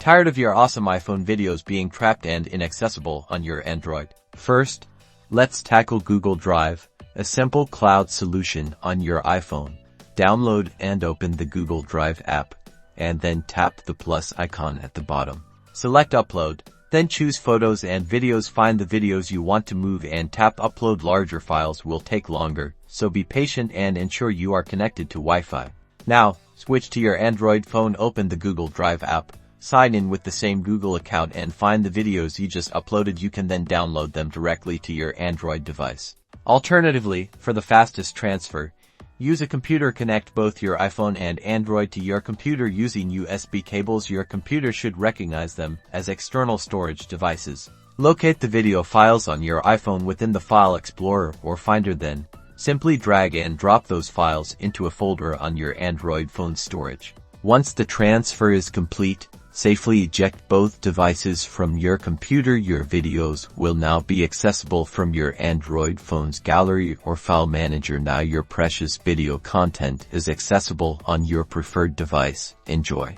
Tired of your awesome iPhone videos being trapped and inaccessible on your Android? First, let's tackle Google Drive, a simple cloud solution on your iPhone. Download and open the Google Drive app, and then tap the plus icon at the bottom. Select Upload, then choose Photos and Videos. Find the videos you want to move and tap Upload. Larger files will take longer, so be patient and ensure you are connected to Wi-Fi. Now, switch to your Android phone, open the Google Drive app, sign in with the same Google account and find the videos you just uploaded. You can then download them directly to your Android device. Alternatively, for the fastest transfer, use a computer. Connect both your iPhone and Android to your computer using USB cables. Your computer should recognize them as external storage devices. Locate the video files on your iPhone within the File Explorer or Finder, then simply drag and drop those files into a folder on your Android phone storage. Once the transfer is complete, safely eject both devices from your computer. Your videos will now be accessible from your Android phone's gallery or file manager. Now your precious video content is accessible on your preferred device. Enjoy.